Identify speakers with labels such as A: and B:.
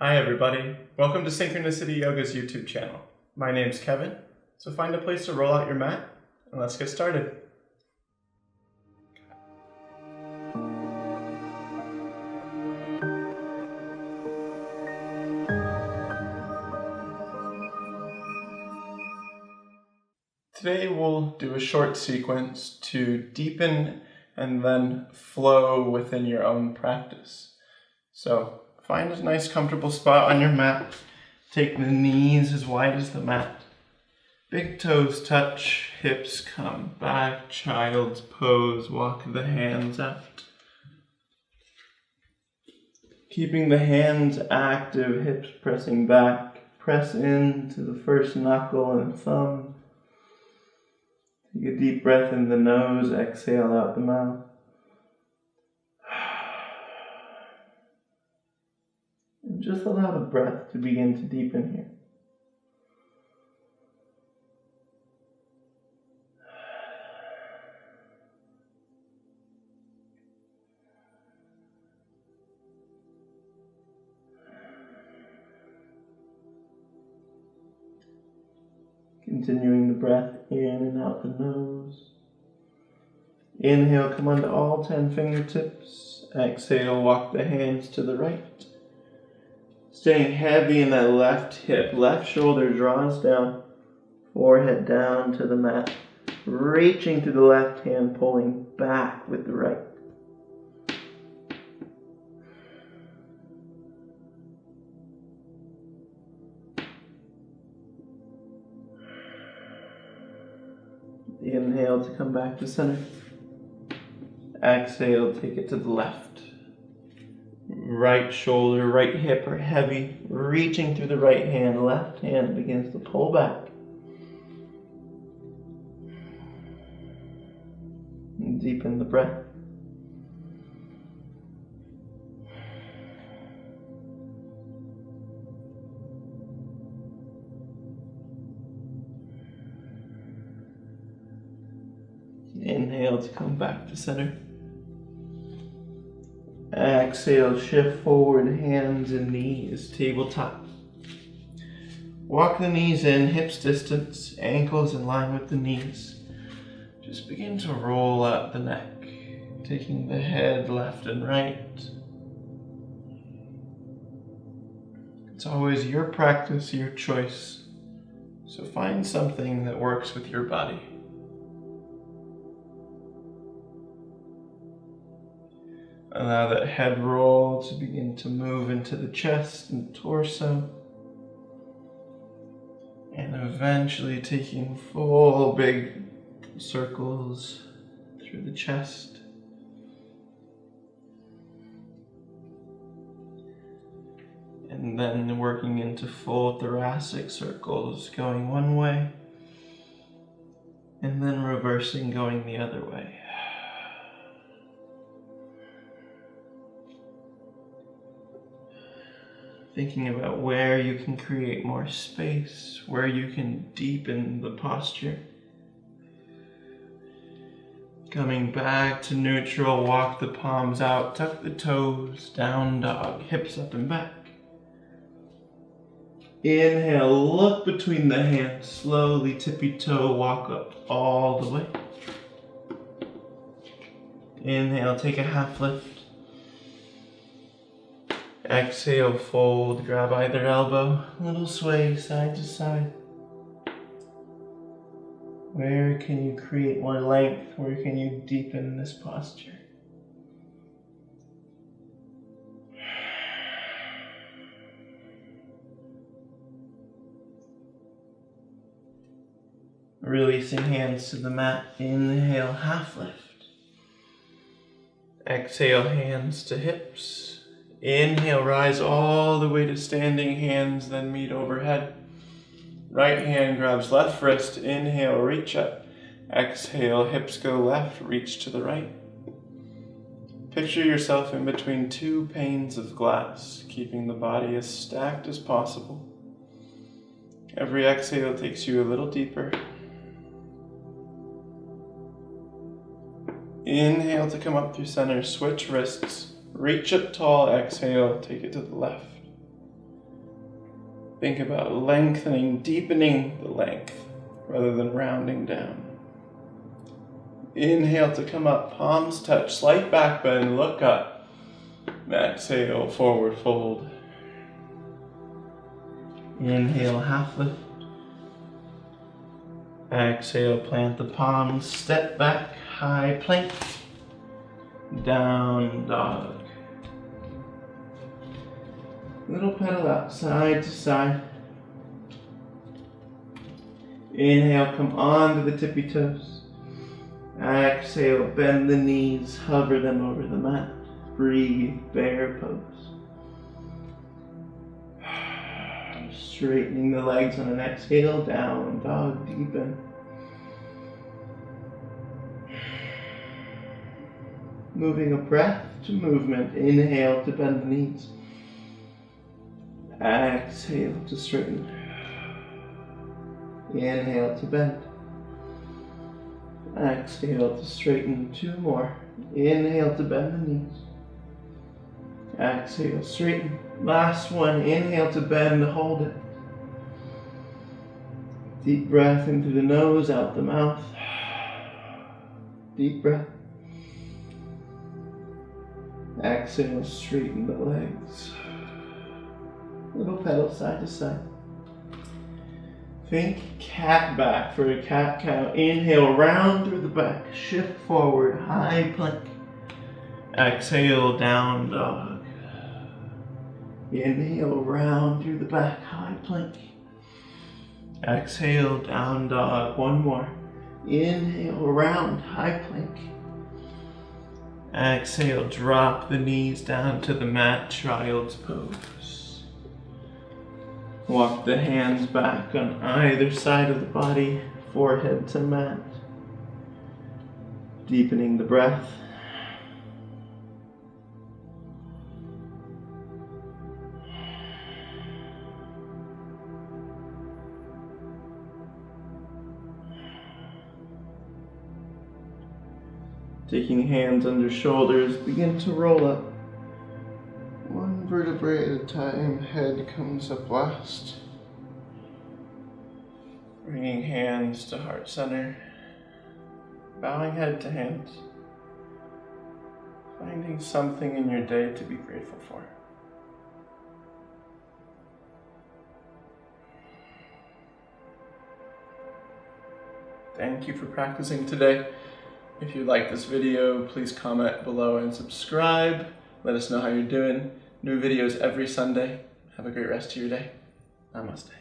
A: Hi everybody, welcome to Synchronicity Yoga's YouTube channel. My name's Kevin, so find a place to roll out your mat and let's get started. Today we'll do a short sequence to deepen and then flow within your own practice. So find a nice comfortable spot on your mat. Take the knees as wide as the mat. Big toes touch, hips come back, child's pose, walk the hands out. Keeping the hands active, hips pressing back, press into the first knuckle and thumb. Take a deep breath in the nose, exhale out the mouth. And just allow the breath to begin to deepen here. Continuing the breath in and out the nose. Inhale, come onto all 10 fingertips. Exhale, walk the hands to the right. Staying heavy in that left hip. Left shoulder draws down. Forehead down to the mat. Reaching through the left hand, pulling back with the right. Inhale to come back to center. Exhale, take it to the left. Right shoulder, right hip are heavy. Reaching through the right hand, left hand begins to pull back. And deepen the breath. Inhale to come back to center. Exhale, shift forward, hands and knees, tabletop. Walk the knees in, hips distance, ankles in line with the knees. Just begin to roll out the neck, taking the head left and right. It's always your practice, your choice. So find something that works with your body. Allow that head roll to begin to move into the chest and torso. And eventually taking full big circles through the chest. And then working into full thoracic circles, going one way. And then reversing, going the other way. Thinking about where you can create more space, where you can deepen the posture. Coming back to neutral, walk the palms out, tuck the toes, down dog, hips up and back. Inhale, look between the hands, slowly tippy toe, walk up all the way. Inhale, take a half lift. Exhale, fold, grab either elbow, little sway side to side. Where can you create more length? Where can you deepen this posture? Releasing hands to the mat, inhale, half lift. Exhale, hands to hips. Inhale, rise all the way to standing, hands then meet overhead. Right hand grabs left wrist, inhale, reach up. Exhale, hips go left, reach to the right. Picture yourself in between two panes of glass, keeping the body as stacked as possible. Every exhale takes you a little deeper. Inhale to come up through center, switch wrists. Reach up tall, exhale, take it to the left. Think about lengthening, deepening the length rather than rounding down. Inhale to come up, palms touch, slight back bend, look up. Exhale, forward fold. Inhale, half lift. Exhale, plant the palms, step back, high plank. Down dog. Little pedal out, side to side. Inhale, come onto the tippy toes. Exhale, bend the knees, hover them over the mat. Breathe, bear pose. Straightening the legs on an exhale, down dog, deepen. Moving a breath to movement. Inhale to bend the knees. Exhale to straighten. Inhale to bend. Exhale to straighten. Two more. Inhale to bend the knees. Exhale, straighten. Last one. Inhale to bend, hold it. Deep breath into the nose, out the mouth. Deep breath. Exhale, straighten the legs. Little pedal side to side. Think cat back for a cat cow. Inhale, round through the back. Shift forward, high plank. Exhale, down dog. Inhale, round through the back, high plank. Exhale, down dog. One more. Inhale, round, high plank. Exhale, drop the knees down to the mat, child's pose. Walk the hands back on either side of the body, forehead to mat. Deepening the breath. Taking hands under shoulders, begin to roll up. One vertebrae at a time, head comes up last. Bringing hands to heart center. Bowing head to hands. Finding something in your day to be grateful for. Thank you for practicing today. If you like this video, please comment below and subscribe. Let us know how you're doing. New videos every Sunday. Have a great rest of your day. Namaste.